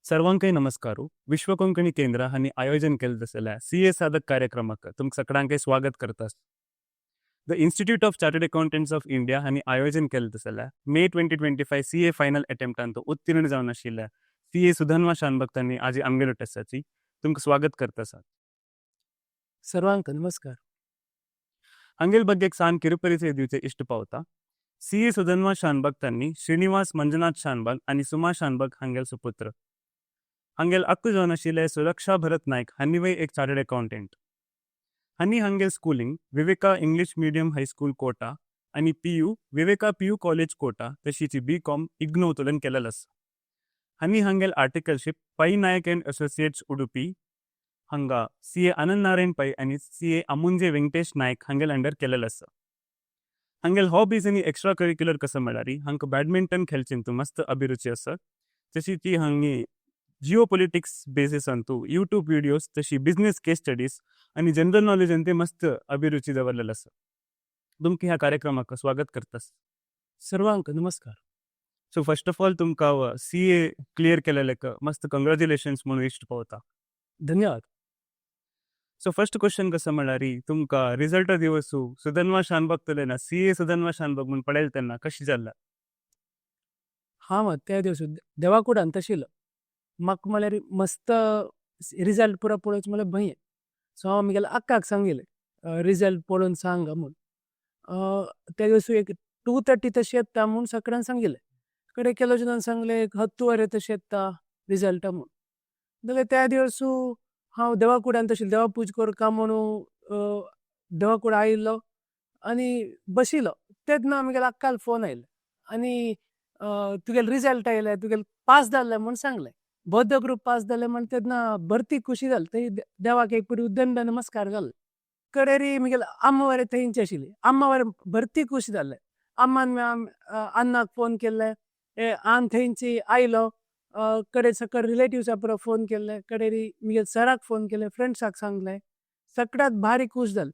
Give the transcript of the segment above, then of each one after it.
सर्वांकೈ नमस्कारू. विश्व कोंकणी केंद्र हांणी आयोजन केलें दिसल्या CA साधक कार्यक्रमाक तुमकां सगळ्यांक स्वागत करता. The institute of chartered accountants of India हांणी आयोजन केलें दिसल्या मे 2025 CA फायनल अटेम्प्टान तो उत्तीर्ण जावन आशिल्ल्या CA सुधन्वा शानभक्त हांणी आज आमगेलो टेस्टाची तुमकां स्वागत करता. सर्वांक नमस्कार. हांगेल ಬಗ್ಗೆ सान ಕಿರುಪರಿಚಯ दिवचे इष्ट पावता. CA सुधन्वा शानभक्त हांणी श्रीनिवास मंजुनाथ शानभग आणि सुमा शानभग हांगेल सुपुत्र. हांगेल अक्क जावन आशिल्ले सुरक्षा भरत नायक हांणी वय एक चार्टर्ड अकाउंटंट. हांणी हांगेल schooling Viveka English medium high school Kota आणि PU Viveka PU college Kota तशीच BCom इग्नोतून केलेलं आसा. हांणी हांगेल आर्टिकलशीप पै नायक अँड असोसिएट्स उडुपी हांगा CA आनंद नारायण पै आणि CA अमुंजे वेंकटेश नायक हांगेल अंडर केलेलं आसा. हांगेल हॉबीज आणि एक्स्ट्रा करिक्युलर कसं म्हळ्यार हांकां बॅडमिंटन खेळचेंत मस्त अभिरुची आसा. जशी ती हांगी जिओ पॉलिटिक्स बेसिसान तू यूट्यूब व्हिडिओज तशी बिझनेस केस स्टडीज आणि जनरल नॉलेजान ते मस्त अभिरुची दवरलेलं आसा. तुमकां ह्या कार्यक्रमाक स्वागत करतास. सर्वांक नमस्कार. सो फर्स्ट ऑफ ऑल तुमकां CA क्लियर केलेलेक मस्त कंग्रॅच्युलेशन्स म्हणून इश्ट पावता. धन्यवाद. सो फर्स्ट क्वेश्चन कसं म्हळ्यार तुमकां रिझल्ट दिवसू सुधन्वा शानभग ना CA सुधन्वा शानभग म्हणून पळयलें तेन्ना कशी जाल्ला? हांव त्या दिवस देवाकुडान तशिल्लो. म्हाका म्हळ्यार मस्त रिजल्ट पुरो पळोवचो म्हळ्यार भंय. सो हांव म्हगेल्या आक्काक सांगिल्लें रिजल्ट पळोवन सांग म्हणून. त्या दिवस एक 2:30 तशें येता म्हणून सकाळीं सांगिल्लें. कडेन केलो जाल्यार सांगलें 10 वरे तशें येता रिजल्ट म्हणून. जाल्यार त्या दिवस हांव देवाकुडान तशिल्लो देवा पूज करता म्हणून देवाकुडा आयिल्लो आनी बशिल्लो. तेन्ना म्हगेल्या आक्काल फोन आयलो आनी तुगेलो रिजल्ट आयले तुगेलो पास जाल्लें म्हणून सांगलें. बौद्ध ग्रूप पास जालें म्हण तेन्ना भरती खुशी जाली. थंय देवाक एक पटी उद्दंड नमस्कार घालो. कडेन म्हगेलो आम्मा वरें थंयची आशिल्ली. आम्मा वरें भरती खुशी जालें. आम्मान अन्नाक फोन केल्ले आन थंयची आयलो. कडेन सकयल रिलेटिव्सा पुरो फोन केल्ले. कडेन म्हगेल्या सराक फोन केले फ्रेंड्साक सांगलें. सगळ्यात भारी खूश जालें.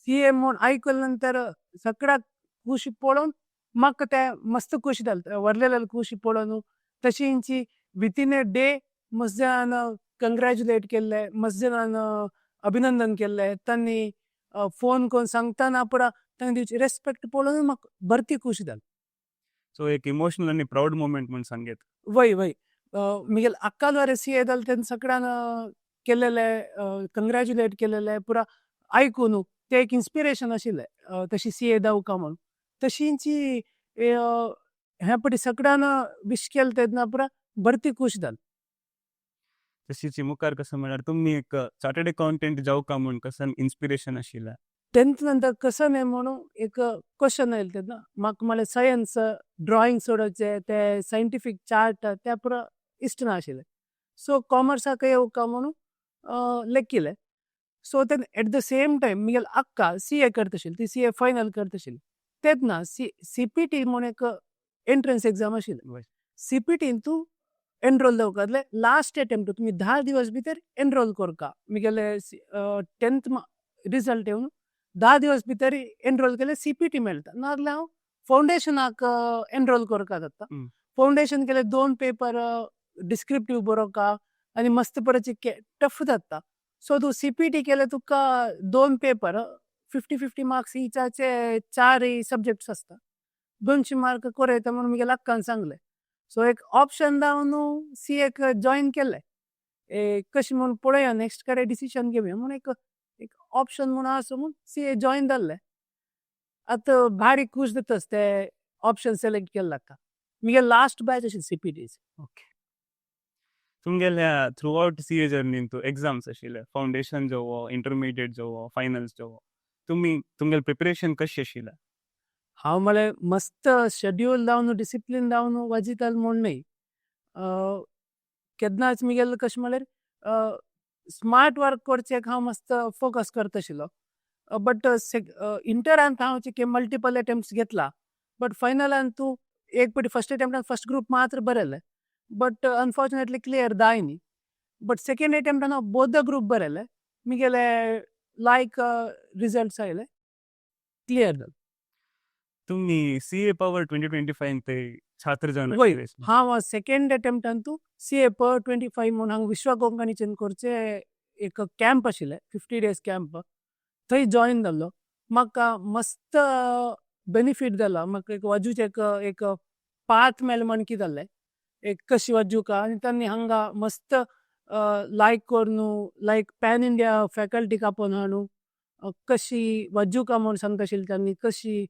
CA म्हूण आयकले नंतर सगळ्यात खुशी पळोवन म्हाका ते मस्त खुशी जालें. व्हरलेले खुशी पळोवन तशींची विथीन अ डे मस्त जाणान कंग्रॅच्युलेट केल्ले मस्त जाणान अभिनंदन केल्लें. तांणी फोन करून सांगतना पुरा तांणी दिवची रेस्पेक्ट पळोवन म्हाका भरती खुशी जाली. सो एक इमोशनल आणि प्राऊड मोमेंट म्हणून सांगेत. वय म्हगेल्या आक्काल वरें CA जालें तेन्ना सगळ्यान केलेलें कंग्रॅच्युलेट केलेलें पुरा आयकून तें एक इन्स्पिरेशन आशिल्लें तशी CA जावका म्हणून. तशींची हे पटी सगळ्यान विश केलें तेन्ना पुरा भरती खूश जाली. तशीच मुखार कसं म्हळ्यार तुम्ही एक चार्टर्ड अकाउंटंट जावका म्हणून कसं इन्स्पिरेशन आशिल्लें. 10th नंतर कसं नाही म्हणून एक क्वेश्चन आयलो तेन्ना म्हाका म्हळ्यार सायन्स ड्रॉइंग सोडोवचें ते सायंटिफीक चार्ट ते पुरो इश्ट नाशिल्लें. सो कॉमर्साक येवका म्हणून लेखिल्लें. सो तेन्ना एट द सेम टायम म्हगेली आक्का CA करता आशिल्ली. ती CA फायनल करता आशिल्ली. तेन्ना CPT म्हणून एक एंट्रन्स एग्जाम आशिल्ली. CPTन तूं एनरोल जावका जाल्यार लास्ट अटेम्प्ट तुमी 10 दिवस भितर एनरोल करता. म्हगेले 10th रिजल्ट येवन 10 दिवस भितर एनरोल केल्यार CPT मेळटा. नाजाल्यार हांव फावंडेशनाक एनरोल करता जाता. फावंडेशन केल्यार 2 पेपर डिस्क्रिप्टीव बरोवका आनी मस्त परत टफ जाता. सो तूं CPT केल्यार तुका 2 पेपर 50-50 मार्क्स इचाचे 4 सब्जेक्ट्स आसता. 200 मार्क कोरयता म्हणून म्हगेल्या आक्कान सांगलें. सो एक ऑप्शन दावन CAक जॉयन केलें. कशें म्हणून पळोवया नेक्स्ट कडेन डिसिशन घेवया म्हणून एक ऑप्शन म्हणून आसा म्हणून CA जॉयन जाल्लें. आतां भारी खूश जातास ते ऑप्शन सिलेक्ट केल्ले नाका. म्हगेली लास्ट बॅच आशिल्ली CPTची. ओके. तुमगेल्या थ्रू आउट CA जर्नीन तू एग्जाम्स आशिल्ले फावंडेशन जावो इंटरमिडिएट जावो फायनल्स जावो तुमगेलें प्रिपरेशन कशें आशिल्लें? हांव म्हळ्यार मस्त शेड्यूल लावन डिसिप्लीन लावन वाजितालो म्हूण न्हय. केन्नाच म्हगेलें कशें म्हळ्यार स्मार्ट वर्क करचेक हांव मस्त फोकस करता आशिल्लो. बट इंटरान हांव मल्टिपल अटेम्प्ट्स घेतला. बट फायनलान तूं एक पटी फर्स्ट अटेम्प्टान फर्स्ट ग्रूप मात्र बरयलें. बट अनफॉर्च्युनेटली क्लियर जाय न्ही. बट सेकंड अटेम्प्टान हांव बौद्ध ग्रूप बरयलें. म्हगेले लायक रिजल्ट्स आयले. क्लियर जालें. तुम्ही CA पवर 2025 ते छात्र जावन वय आशिल्ले. हांव सेकंड अटेम्प्टांतू CA पर 25 म्हणून हांगा विश्वा कोंकणीचें कोरचे एक कॅम्प आशिल्ले 50 days कॅम्प थंय जॉयन जाल्लो म्हाका मस्त बेनिफीट जाला म्हाका एक वाजूचे एक पाथ मेळ्ळें म्हण कितें जाल्लें एक कशी वाजू का आनी तांणी हांगा मस्त लायक कोरून लायक पॅन इंडिया फॅकल्टी कापोन हाडू कशी वाजू का म्हूण सांगता आशिल्ली तांणी कशी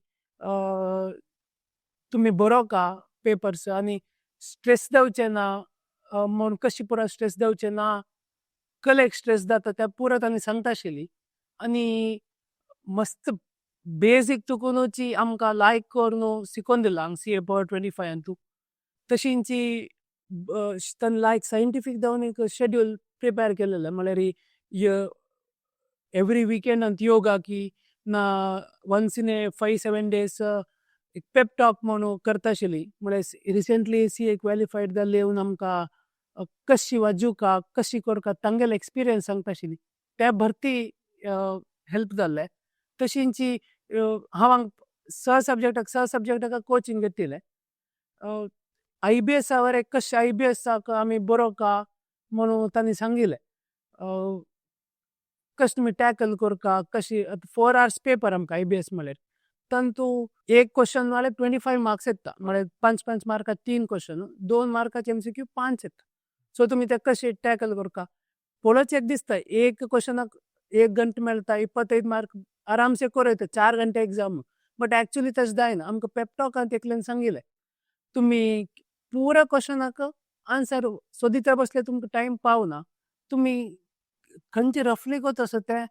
तुमी बरो का पेपर्स आनी स्ट्रेस जावचें ना म्हूण कशी पुरो स्ट्रेस जावचें ना कलेक स्ट्रेस जाता त्या पुरो तांणी सांगता आशिल्ली आनी मस्त बेसीक तुकुनूची आमकां लायक करून शिकोवन दिला हांगा CA पर 25 तशींची तांणी लायक सायंटिफीक जावन एक शेड्यूल प्रिपेर केलेलें म्हळ्यार एवरी विकेंडांत योगा की ना वन्स इन ए 5-7 days एक पेप टॉक म्हणून करता आशिल्ली म्हळ्यार रिसेंटली CA क्वॉलिफायड जाल्ली येवन आमकां कशी वाजू का कशी करता तांगेलो एक्सपिरियन्स सांगता आशिल्ली त्या भरती हेल्प जाल्लें तशींची हांव सब्जेक्टाक कोचिंग घेतिल्लें IBS वर एक कशें IBS आमी बरो का म्हणून तांणी सांगिल्लें कशें तुमी टॅकल करता कशी 4 hours पेपर आमकां IBS म्हळ्यार तांतू एक क्वेश्चन म्हळ्यार 25 मार्क्स येता म्हळ्यार 5 मार्कां 3 क्वेश्चन 2 मार्काचे MCQ 5 येता सो तुमी ते कशें टॅकल करता पळोवच एक दिसता एक क्वेश्चनाक 1 घंटा मेळटा 25 मार्क आरामसे कोरयता 4 घंटे एग्जाम बट एक्चुअली तशें जायना आमकां पेपटॉकांत एकल्यान सांगिल्लें तुमी पुरो क्वेश्चनाक आन्सर सोदिता बसले तुमकां टायम पावना तुमी खंयचे रफली कोत असो ते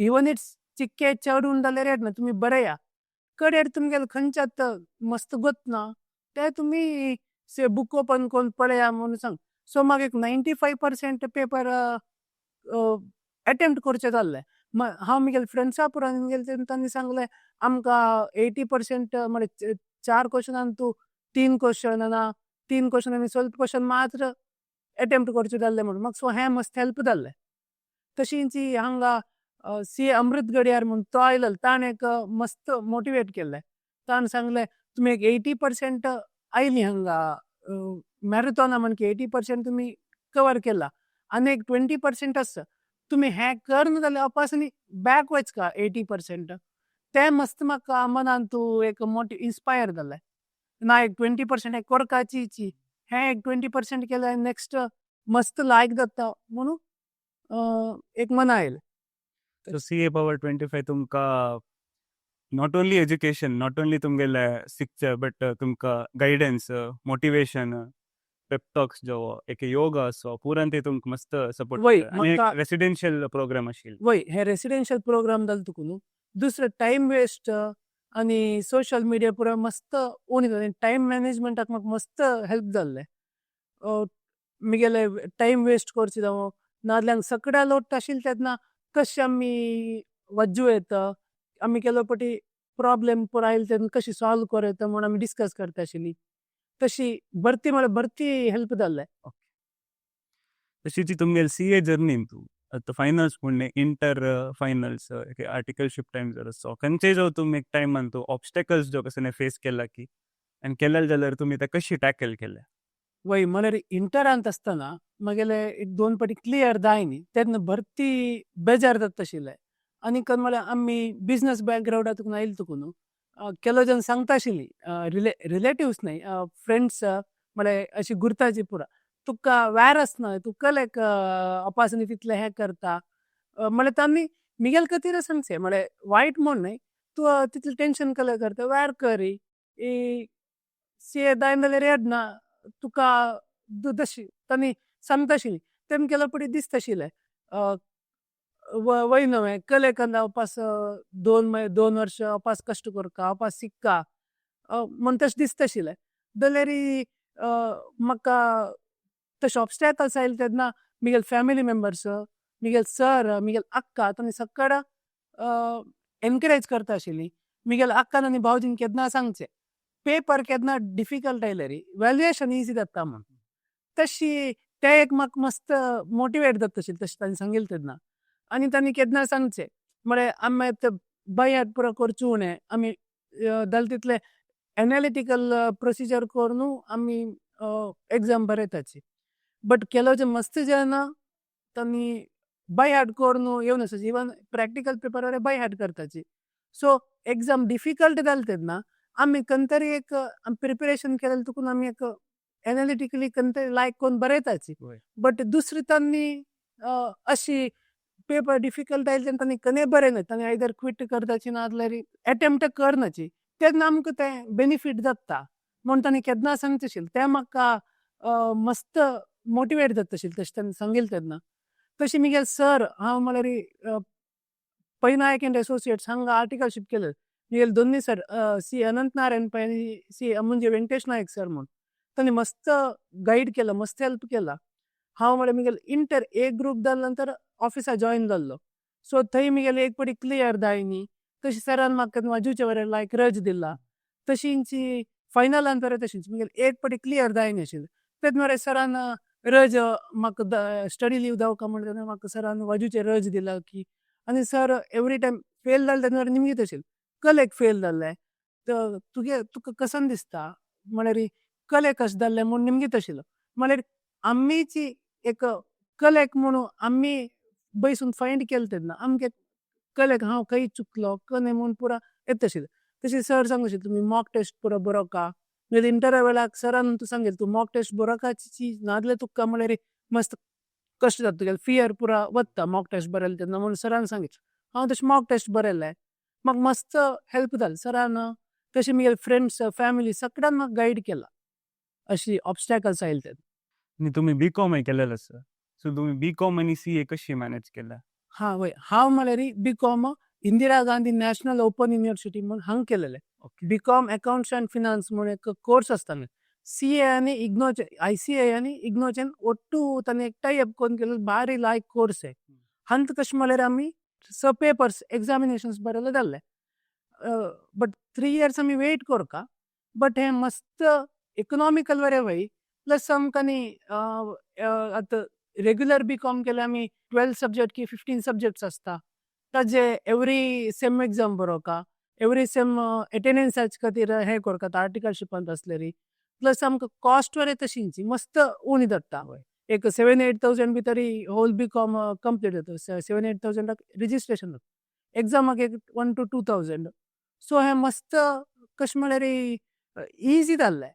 इवन इट्स चिक्के चड उण जाल्यार येना तुमी बरेया कडेर तुमगेले खंयच्यात मस्त गोतना ते तुमी बूक ओपन करून पळया म्हणून सांग सो म्हाका एक 95% पेपर अटेम्प्ट करचें जाल्लें हांव म्हगेले फ्रेंड्सा पुरान गेले तांणी सांगलें आमकां 80% म्हळ्यार 4 क्वेश्चनांत तूं 3 क्वेश्चन ना 3 क्वेश्चन आनी ಸ್ವಲ್ಪ क्वेश्चन मात्र अटेम्प्ट करचें जाल्लें म्हणून म्हाका सो हें मस्त हेल्प जाल्लें तशींची हांगा CA अमृत गडियार म्हणून तो आयलो ताणें एक मस्त मोटिवेट केल्लें ताणें सांगलें तुमी एक 80% आयलीं हांगा मॅरेथॉना म्हणके 80% तुमी कवर केला आनी एक 20% आसा तुमी हें करना जाल्यार अपासनी बॅक वचका 80% तें मस्त म्हाका मनान तूं एक इन्स्पायर जालें ना एक 20% हें कोरपाची हें एक 20% केल्यार नेक्स्ट मस्त लायक जाता म्हणून एक मना आयलें So CA पवर 25 तुमकां not only education not only तुमगेले शिकचे बट तुमकां गायडन्स मोटिवेशन पेपटॉक्स जो एक योगा असो पुरान ते तुमकां मस्त सपोर्ट वय आनी म्हाका रेसिडेन्शियल प्रोग्राम आशिल्लो वय हे रेसिडेन्शियल प्रोग्राम जालें तुका दुसरें टायम वेस्ट आनी सोशल मिडिया पुरो मस्त उणी जालें टायम मॅनेजमेंटाक म्हाका मस्त हेल्प जाल्लें म्हगेले टायम वेस्ट करचें जावं नाजाल्यार सगळ्या लोट आशिल्ले तेन्ना कशें आमी वाजू येता आमी केलो पटी प्रॉब्लेम पुरो आयले तेन्ना कशी सॉल्व करता म्हणून आमी डिस्कस करता आशिल्लीं तशी भरती म्हळ्यार भरती हेल्प जाल्लें तशी ती तुमगेली CA जर्नीन तूं आतां फायनल्स म्हणले इंटर फायनल्स आर्टिकलशीप टायम जर असो खंयचे जो तुमी एक टायमान तूं ऑब्स्टेकल्स जो कसो फेस केला की आनी केले जाल्यार तुमी ते कशी टॅकल केले वय म्हळ्यार इंटरांत आसतना म्हगेले एक 2 पाटी क्लियर जाय न्ही तेन्ना भरती बेजार जाता आशिल्लें आनी म्हळ्यार आमी बिजनस बॅकग्रावंडांतून आयले तुकून केलो जन सांगता आशिल्लीं रिलेटिव्स न्हय फ्रेंड्स म्हळ्यार अशी गुर्ताची पुरा तुका वायरस न्हय तूं कलेक अपासनी तितलें हें करता म्हळ्यार तांणी म्हगेले खातीर सांगचें म्हळ्यार वायट म्हूण न्हय तूं तितलें टेंशन कलें करता वायर करी CA जायना जाल्यार येना तुका तशी तांणी सांगता आशिल्लीं तेम केलो पटी दिसता आशिल्लें वय न्हय कलेक अपास 2 वर्ष अपास कश्ट करता अपास शिक्का म्हण तशें दिसता आशिल्लें जाल्यार म्हाका तशें ऑब्स्टेकल्स आयले तेन्ना म्हगेले फॅमिली मेंबर्स म्हगेले सर म्हगेले आक्का तांणी सगळ्या एनकरेज करता आशिल्लीं म्हगेले आक्कान आनी भावजीन केन्ना सांगचें पेपर केन्ना डिफिकल्ट आयल्यार वॅल्युएशन इजी जाता म्हूण तशी ते एक म्हाका मस्त मोटिवेट जाता आशिल्लें तशें तांणी सांगिल्लें तेन्ना आनी तांणी केन्ना सांगचें म्हळ्यार आमी भयात पुरो करचें उणें आमी जाल्यार तितले एनालिटिकल प्रोसिजर करून आमी एग्जाम बरयताची. बट ಕೆಲವು ಮಸ್ತ್ ಜನ ತನ್ನಿ ಬೈ ಹಾರ್ಟ್ ಕೋರ್ನು येवन आसा इवन प्रॅक्टिकल पेपर वरे बाय हार्ट करताची. सो एग्जाम डिफिकल्ट जाले तेन्ना आमी खंय तरी एक प्रिपरेशन केलें तुकून आमी एक एनालिटिकली खंय तरी लायक करून बरयताची. होय. बट दुसरी तांणी अशी पेपर डिफिकल्ट आयले तेन्ना तांणी खंय बरयना. तांणी आयदर क्विट करताची ना जाल्यार अटेम्प्ट करनाची. तेन्ना आमकां तें बेनिफीट जाता म्हूण तांणी केन्ना सांगतशील. तें म्हाका मस्त मोटिवेट जातशील तशें तांणी सांगिल्लें तेन्ना. तशें म्हगेले सर हांव म्हळ्यार पै नायक एंड एसोसिएट्स हांगा आर्टिकलशीप केलें. म्हगेले दोनूय सर सी अनंत नारायण पै आनी सी म्हणजे वेंकटेश नायक सर म्हूण तांणी मस्त गायड केलो, मस्त हेल्प केला. हांव म्हळ्यार म्हगेले इंटर ए ग्रूप जाले नंतर ऑफिसा जॉयन जाल्लो. सो थंय म्हगेली एक पाटी क्लियर जाय न्ही. तशी सरान म्हाका वाजूचे वरें लायक रज दिला. तशींची फायनलान वरें तशींच म्हगेली एक पाटी क्लियर जाय नाशिल्ली. तेन्ना वरें सरान रज म्हाका स्टडी लीव जावका म्हण तेन्ना म्हाका सरान वाजूचे रज दिला की आनी सर एवरी टायम फेल जालें तेन्ना वरें निमगीत आशिल्लें. कलेक फेल जाल्लें तुका कसन दिसता म्हळ्यार कलेक कशें जाल्लें म्हूण निमगीत आशिल्लो. म्हळ्यार आमीची एक कलेक म्हणून आमी बसून फायंड केलें तेन्ना आमगे कलेक हांव खंय चुकलो कने म्हूण पुरा येता आशिल्लें. तशें सर सांगताशिल्ले तुमी मॉक टेस्ट पुरो बरोवका. मागीर इंटरव्यू वेळाक सरान सांगलें तूं मॉक टेस्ट बरोवपाची नाजाल्यार तुका म्हळ्यार मस्त कश्ट जाता तुगेलें फियर पुरा वता मॉक टेस्ट बरयलें तेन्ना म्हूण सरान सांगितलें. हांव तशें मॉक टेस्ट बरयलें. म्हाका मस्त हेल्प जालें. सरान तशें म्हगेले फ्रेंड्स फॅमिली सगळ्यांक म्हाका गायड केला. अशी ऑब्स्टॅकल्स आयले तेन्ना. आणि तुम्ही बीकॉम केलेलं सर. सो तुम्ही बीकॉम आणि सीए कशी मॅनेज केला? हां वय हांव म्हळ्यार BCom Indira Gandhi National Open University म्हूण हांगा केलेलें. बीकॉम अकाउंट्स अँड फिनान्स म्हूण एक कोर्स आसता. सीए आनी इग्नोचे ICAI आनी इग्नोचेन ओट्टू तांणी एक टाय अप करून केलेलो भारी लायक कोर्स आहे. हांत कशें म्हळ्यार आमी पेपर्स एग्जामिनेशन्स बरयले जाल्ले. बट 3 years आमी वेट करका. बट हें मस्त इकॉनॉमिकल वरें वय प्लस आमकां न्ही आतां रेग्युलर बीकॉम केल्यार आमी 12 सब्जेक्ट की 15 सब्जेक्ट्स आसता. ताजे एवरी सेम एग्जाम बरोवका. एवरी सेम एटेंडन्साचे खातीर हें करता आर्टिकलशिपांत आसलेली. प्लस आमकां कॉस्ट वरें तशींची मस्त उणी जाता. एक 7-8,000 भितर होल बीकॉम कंप्लीट जाता. 7-8,000 रिजिस्ट्रेशन जाता. एग्जामाक एक 1 to 2,000. सो हें मस्त कशें म्हळ्यार इजी जाल्लें.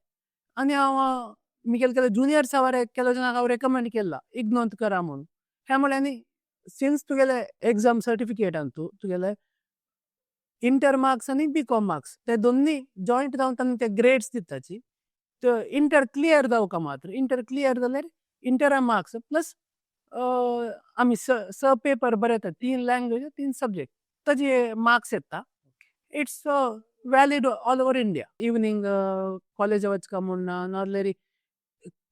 आनी हांव म्हगेले जुनियर्सा वरें केलो जाणांक हांव रेकमेंड केला इग्नोंत करा म्हूण. हें म्हळ्यार न्ही सिन्स तुगेले एग्जाम सर्टिफिकेटान तुगेले इंटर मार्क्स आनी बीकॉम मार्क्स ते दोनूय जॉयंट जावन तांणी ते ग्रेड्स दिताची. इंटर क्लियर जावका मात्र इंटर क्लियर जाल्यार इंटरा मार्क्स प्लस आमी पेपर बरयता 3 लँग्वेज 3 सब्जेक्ट ताजे मार्क्स येता. It's valid all over India. Evening college वचका म्हूण ना नाजाल्यार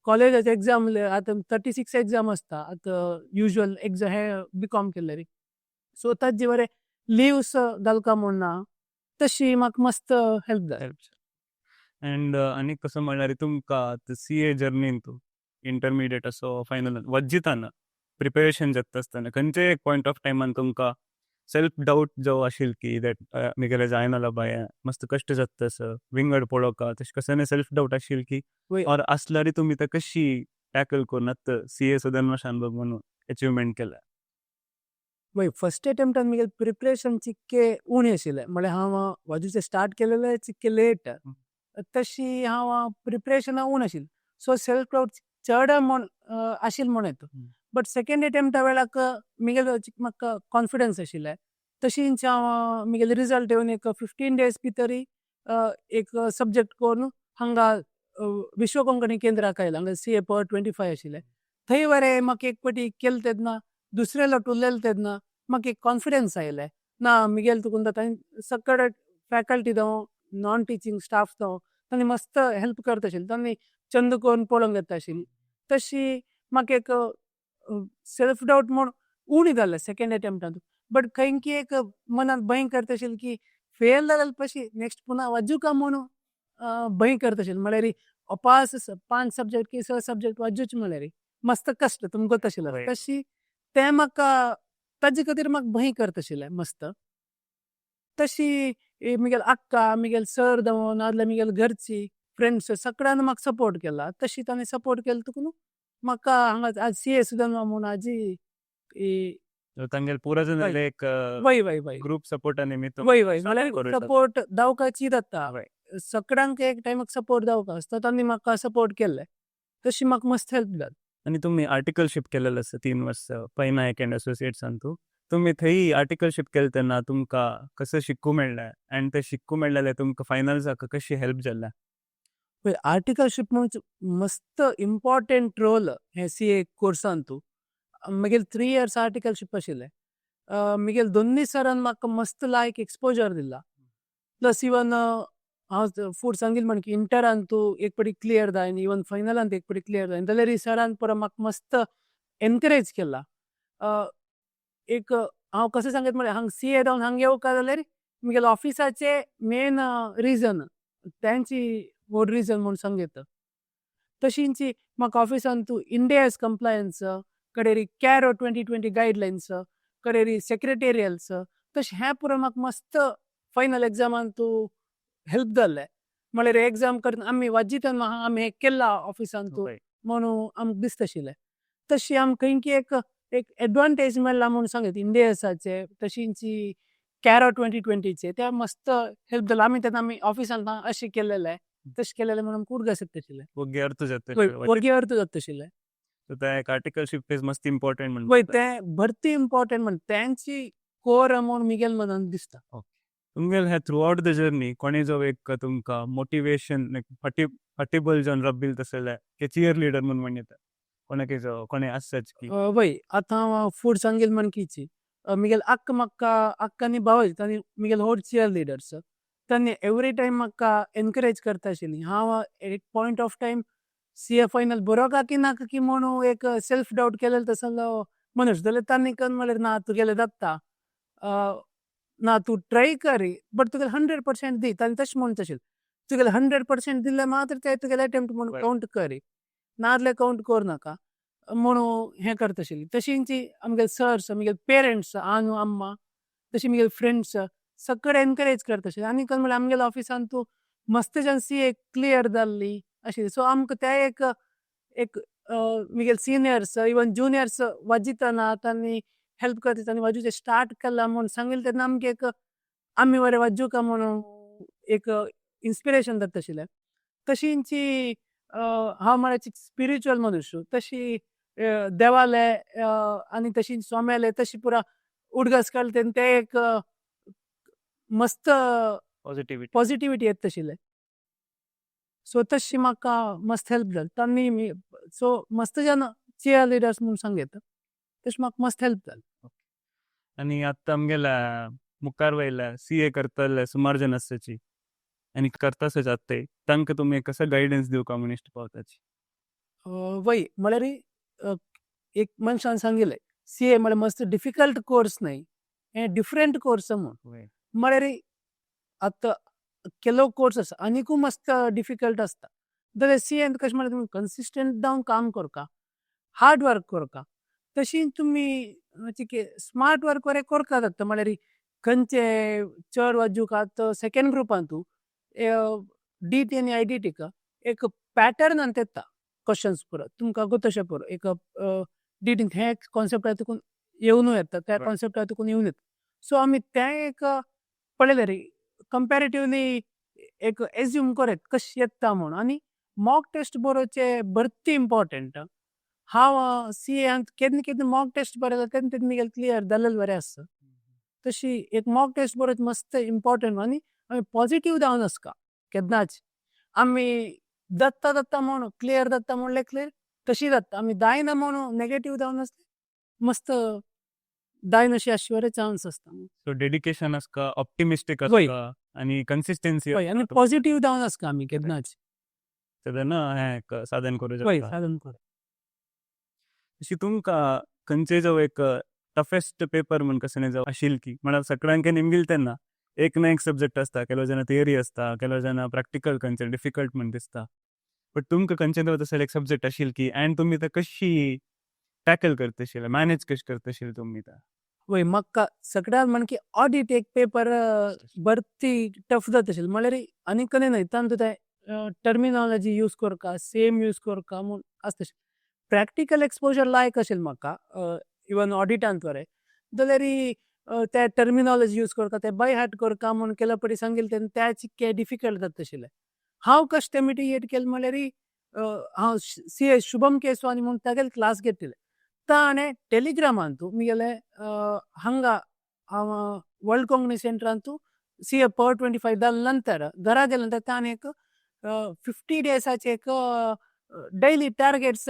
कॉलेजाचे एग्जाम आतां 36 एग्जाम आसता आतां युज्युअल एग्जाम हे बीकॉम केल्यार. सो ताजे वरें लिव्स घालका म्हूण ना. तशी म्हाका मस्त हेल्प जाता. अँड आणि कसं म्हणल्यार तुमकां सीए जर्नीन तू इंटरमिडिएट असो फायनल वज्जिताना प्रिपेरेशन जाता आसतना खंयचे एक पॉयंट ऑफ टायमान तुमकां सेल्फ डाऊट जो आशिल की दॅट म्हगेलें जायना बाय मस्त कश्ट जाता तसं विंगड पळोवका तशें कसं सेल्फ डाऊट आशिल की वय और असल्यार तुमी ते कशी टॅकल करून आतां सीए सुधर्मा शानभग म्हणून अचिवमेंट केला? वय फर्स्ट अटेम्प्टान म्हगेलें प्रिपरेशन चिक्के उणें आशिल्लें. म्हळ्यार हांव वाजूचें स्टार्ट केलेलें चिक्के लेट. तशी हांव प्रिपरेशना उण आशिल्लें. सो सेल्फ डाऊट चड म्हूण आशिल्लें म्हूण येता. बट सेकंड अटेम्प्टा वेळाक म्हगेलो म्हाका कॉन्फिडन्स आशिल्लें. तशींच हांव म्हगेले रिजल्ट येवन एक 15 days भितर एक सब्जेक्ट करून हांगा विश्व कोंकणी केंद्राक आयला. हांगा CA पर 25 आशिल्लें. थंय वरें म्हाका एक पाटी केलें तेन्ना दुसरे लोट उरलेले तेन्ना म्हाका एक कॉन्फिडन्स आयलें. ना म्हगेलें तुकून जाता सकट फॅकल्टी जावं नॉन टिचींग स्टाफ जावं तांणी मस्त हेल्प करता आशिल्लीं. तांणी चंद करून पळोवंक येता आशिल्लीं. तशी म्हाका एक सेल्फ डाऊट म्हूण उणी जालें सेकंड अटेम्प्टान. बट खंय की एक मनांत भंय करता आशिल्ली की फेल जाल्यार कशी नेक्स्ट पुन्हा वाजूका म्हूण भंय करता आशिल्ली. म्हळ्यार पास 5 सब्जेक्ट की 6 सब्जेक्ट वाजूच म्हळ्यार मस्त कश्ट तुमकां तशें तशी तें म्हाका ताजे खातीर म्हाका भंय करता आशिल्लें मस्त. तशी मिगेल अक्का मिगेल सर जावन नाजाल्यार मिगेल घरची फ्रेंड्स सगळ्यांनी म्हाका सपोर्ट केला तशी तांणी सपोर्ट केलो तुकून म्हाका हांगा आज सीए सुद्दां म्हणून आजी ಈ तांगेल पुरा जन वय एक वय ग्रुप सपोर्टा निमित्त वय साथ म्हळ्यार करू शकता. सपोर्ट दावकाची जाता वय. सगळ्यांक एक टायमाक सपोर्ट दावका आसता तांणी म्हाका सपोर्ट केल्ले तशी म्हाका मस्त हेल्प जाली आणि तुम्ही आर्टिकलशिप केलेलं असतं 3 वर्ष पैना अँड असोसिएट्सान तुम्ही थंय आर्टिकलशिप केले तेन्ना तुमकां कसं शिकू मेळ्ळें आनी ते शिकू मेळ्ळें तुमकां फायनल्साक कशी हेल्प जाल्या पळय आर्टिकलशिप म्हणजे मस्त इम्पॉर्टंट रोल हे सीए कोर्सान म्हगेल 3 इयर्स आर्टिकलशिप आशिल्ले म्हगेल दोन्ही सरान म्हाका मस्त लायक एक्सपोजर दिला प्लस इवन हांव फूड सांगिल्लें म्हण की इंटरान तूं एक पटी क्लियर जायन इवन फायनलांत एक पटी क्लियर जायन जाल्यार ही सरान पळय म्हाका मस्त एनकरेज केला एक हांव कशें सांगत म्हळ्यार हांगा सीए जावन हांगा येवका जाल्यार म्हगेल्या ऑफिसाचे मेन रिजन तांची व्हड रिजन म्हूण सांगता तशींची म्हाका ऑफिसान तूं इंडियाज कंप्लायन्स कडेरी कॅरो 2020 गायडलायन्स कडेरी सेक्रेटेरियल्स तशें हें पुरो म्हाका मस्त फायनल एग्जामान तूं हेल्प जाल्लें म्हळ्यार एग्जाम करतना आमी वाजी तेन्ना आमी हें केलां ऑफिसान तूं म्हणून आमकां दिसता आशिल्लें तशी आमकां खंयकी एक एडवांटेज मेळ्ळा म्हूण सांगत इंडियासाचे तशींची कॅरो 2020चे त्या मस्त हेल्प जालो आमी तेन्ना आमी ऑफिसान अशें केलेलें तशें केलेलें म्हणून खूब गसत आशिल्लें योग्य अर्थ जाता वर्गी अर्थ जाता आशिल्लें त्या एक आर्टिकलशिप इज मस्त इम्पॉर्टंट म्हणून वय तें भरती इम्पॉर्टंट म्हण तेंची कोर अमावंट मिगेल मनान दिसता तुमगेल हे थ्रू आउट द जर्नी कोणी जो एक तुमकां मोटिवेशन फाटीबल जावन रब्बील तसले की चियर लिडर म्हणून म्हणटा कोणाक जो कोणी आसच की वय आतां हांव फूड सांगिल म्हण किची मिगेल अक्कानी भावाजी तांणी मिगेल होड चियर लिडर्स तांणी एवरी टायम म्हाका एनकरेज करता आशिल्लीं हांव एक point of time CA final बरो का की नाका की म्हणून एक सेल्फ डावट केलेलो तसलो मनीस जाल्यार तांणी कन म्हळ्यार ना तुगेलें जाता ना तूं ट्राय करी बट तुगेलें 100% दी तांणी तशें म्हणत आशिल्लें तुगेलें 100% दिलें मात्र ते तुगेलें अटेम्प्ट म्हणून कावंट करी नाजाल्यार कावंट कर नाका म्हणून हें करता आशिल्लीं तशींची आमगे सर्स आमगे पेरंट्स आनू अम्मा तशी म्हगे फ्रेंड्स सगळे एनकरेज करता आशिल्ले आनी खंय म्हळ्यार आमगेल्या ऑफिसान तूं मस्त जावन सीए क्लियर जाल्ली आशिल्ली सो आमकां ते एक म्हगेल सिनियर्स इवन जुनियर्स वाजितना तांणी हेल्प करता तांणी वाजूचें स्टार्ट केलां म्हूण सांगिल्लें तेन्ना आमकां एक आमी बरें वाजूका म्हणून एक इन्स्पिरेशन जाता आशिल्लें तशींची हांव म्हळ्यार स्पिरिच्युअल मनुश्य तशी देवाले आनी तशी सोमेले तशी पुरा उडगस काडले तेन्ना ते एक मस्त पॉझिटिव्हिटी येता आशिल्लें सो तशी म्हाका मस्त हेल्प जाली तांणी सो मस्त जावन चियर लिडर्स म्हणून सांगता तशी म्हाका मस्त हेल्प जाली आणि आत्ता आमगेल्या मुखार वयल्या सीए करतले सुमार जन आसची आणि करतासच आत्ताय तांकां तुमी कसो गायडन्स दिवका म्हूण इश्ट पावताची वय म्हळ्यार एक मनशान सांगिल्लें सीए म्हळ्यार मस्त डिफिकल्ट कोर्स न्हय हें डिफरंट कोर्स म्हणून म्हळ्यार आतां केलो कोर्स आसा आनीकूय मस्त डिफिकल्ट आसता जाल्यार सीएन कशें म्हळ्यार तुमी कन्सिस्टंट जावन काम करता हार्ड वर्क करता तशी तुमी स्मार्ट वर्क बरें करता जाता म्हळ्यार खंयचे चड वाजूक आतां सेकेंड ग्रुपान तूं डीटी आनी आयडीटीक एक पॅटर्नान येता क्वेश्चन्स पुरो तुमकां गो तशें पुरो एक डीटीक हे कॉन्सेप्ट तुकून येवनूय येता त्या कॉन्सेप्ट तुकून येवन येता सो आमी तें एक पळयलें रे कंपॅरेटिवली एक एज्यूम करत कशें येता म्हणून आनी मॉक टेस्ट बरोवचे भरती इम्पॉर्टंट हांव सीएंत केन्ना केन्ना मॉक टेस्ट बरयता तेन्ना तेन्ना म्हगेलें क्लियर जाल्लें बरें आसता तशी एक मॉक टेस्ट बरोवचें मस्त इम्पॉर्टंट आनी आमी पॉझिटीव जावन आसका केन्नाच आमी जाता म्हणून क्लियर जाता म्हणलें क्लियर तशी जाता आमी जायना म्हणून नेगेटीव जावन आसलें मस्त जायन अशी आसचे चान्स आसता सो डेडिकेशन आसका ऑप्टिमिस्टिक वय. आसका आणि कन्सिस्टन्सी वय आनी पॉझिटीव जावन आसका आमी केन्नाच तेन्ना हें साधन करूं वय शकता साधन कर अशी तुमकां खंयचे जो एक टफेस्ट पेपर म्हण कसं जावं आशिल्ली की म्हळ्यार सगळ्यांक निमगील तेन्ना एक ना एक सब्जेक्ट आसता केलो जाणां थियरी आसता केलो जाणां प्रॅक्टिकल खंयचे डिफिकल्ट म्हण दिसता बट तुमकां खंयचे तसले एक सब्जेक्ट आशिल्ली की एंड तुमी ते कशी टॅकल करता आशिल्ले मॅनेज कशी करता आशिल्ले तुमी वय म्हाका सगळ्यात म्हणकी ऑडिट एक पेपर बरती टफ जात आशिल्लो म्हळ्यार आनीक न्हय तांतू ते टर्मिनॉलॉजी यूज करका सेम यूज करका म्हूण आसता प्रॅक्टिकल एक्सपोजर लायक आशिल्लें म्हाका इवन ऑडिटांत वरें जाल्यार ते टर्मिनॉलॉजी यूज करता ते बाय हार्ट करका म्हूण केल्या पटी सांगिल्लें तेन्ना त्याच डिफिकल्ट जाता आशिल्लें हांव कशें ते मिटिगेट केलें म्हळ्यार हांव सी शुभम केसवानी म्हूण तागेले क्लास घेतिल्ले ताणें टेलिग्रामान तूं मुगेले हांगा वर्ल्ड कोंकणी सेंटरांतू सी पवर 25 जाले नंतर घरा गेले नंतर ताणें एक 50 डेसाचे एक डेली टार्गेट्स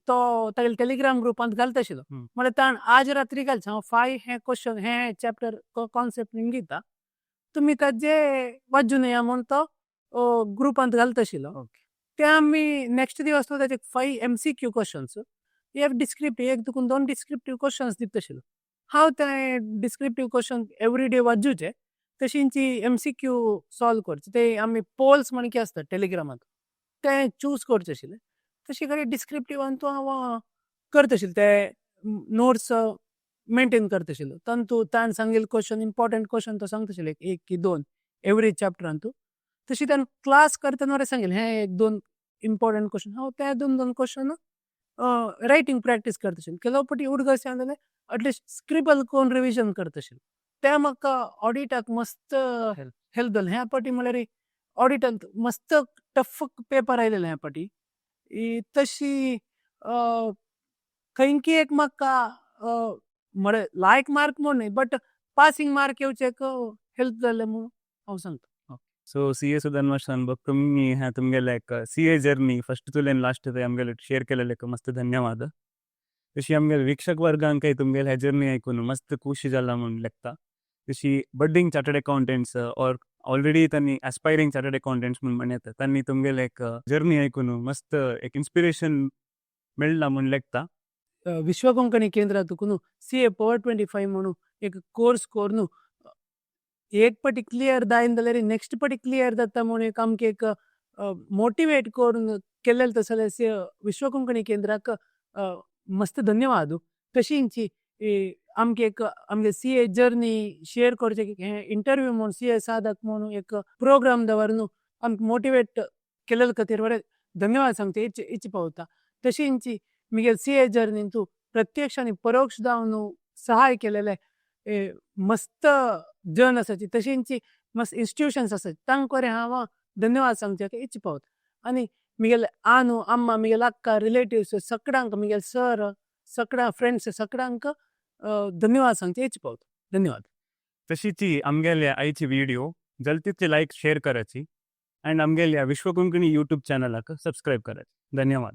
तो तागेले टेलिग्राम ग्रुपांत घालता आशिल्लो म्हळ्यार ताण आज रात्री घालचे हांव 5 हे क्वेश्चन हे चॅप्टर कॉन्सेप्ट दिता तुमी ताजे वाचून येया म्हूण तो ग्रुपांत घालता आशिल्लो ते आमी नेक्स्ट दिवस तो ताचे 5 MCQ क्वेश्चन्स एक डिस्क्रिप्टीव एक तुका 2 डिस्क्रिप्टीव क्वेश्चन्स दिता आशिल्लो हांव ते डिस्क्रिप्टीव क्वेश्चन एवरी डे वाचूचे तशींची MCQ सॉल्व करचे ते आमी पोल्स म्हण कितें आसता टेलिग्रामांत ते चूज करचे आशिल्ले तशें करून डिस्क्रिप्टिवान तूं हांव करता आशिल्लो ते नोट्स मेंटेन करता आशिल्लो तांतू ताणें सांगिल्ले क्वेश्चन इम्पॉर्टंट क्वेश्चन तो सांगता आशिल्लो एक की 2 एवरी चॅप्टरान तूं तशी ताणें क्लास करतना वरें सांगिल्लें हे 1-2 इम्पॉर्टंट क्वेश्चन हांव ते 2-2 क्वेश्चन रायटींग प्रॅक्टीस करता आशिल्लो केलो पटी उडगस जाल्यार एटलिस्ट स्क्रिबल करून रिविजन करता आशिल्लो ते म्हाका ऑडिटाक मस्त हेल्प जालें ह्या पाटी म्हळ्यार ऑडिटांत मस्त टफ पेपर आयलेले ह्या पाटी तशी खंयकी एक म्हाका म्हळ्यार लायक मार्क म्हूण न्हय बट पासिंग मार्क येवचे एक हेल्प जाले म्हूण हांव सांगता सो CA सुधन्वा शानभग तुम्ही ह्या तुमगेले एक CA जर्नी फर्स्ट तुलेन लास्ट ते आमगेले शेअर केलेले मस्त धन्यवाद तशी आमगेले वीक्षक वर्गांकय तुमगेले ह्या जर्नी ऐकून मस्त खुशी जाला म्हणून लेखता तशी बड्डिंग चार्टर्ड अकाउंटंट्स और ऑलरेडी त्यांनी ॲस्पायरिंग चार्टर्ड अकाउंटंट्स म्हणून म्हणतात त्यांनी तुमगेले एक जर्नी ऐकून मस्त एक इन्स्पिरेशन मेळला म्हणून लेखता विश्व कोंकणी केंद्रातून CA पवर 25 म्हणून एक कोर्स करून एक पटी क्लियर जायन जाल्यार नेक्स्ट पटी क्लियर जाता म्हणून एक आमकां एक मोटिवेट करून केलेले तसले विश्व कोंकणी केंद्राक मस्त धन्यवाद तशींची आमकां एक आमगे CA जर्नी शेअर करचे हे इंटरव्यू म्हणून CA साधक म्हणून एक प्रोग्राम दवरून आमकां मोटिवेट केलेले खातीर बरें धन्यवाद सांगता इच पावता तशींची मुगेल CA जर्नीन तूं प्रत्यक्ष आनी परोक्ष जावन सहाय केलेले मस्त जन आसाची तशींची मस्त इन्स्टिट्यूशन्स आसात तांकां हांव धन्यवाद सांगचे इच पावता आनी मुगेले आनू अम्मा मुगेल अक्का रिलेटिव्स सगळ्यांक मुगेल सर सगळ्या फ्रेंड्स सगळ्यांक धन्यवाद सांगचे इच पावता धन्यवाद तशीची आमगेले आयची व्हिडिओ जल्दी तितली लाईक शेअर करायची अँड आमगेल्या विश्व कोंकणी यूट्यूब चॅनलाक सबस्क्राईब करायची धन्यवाद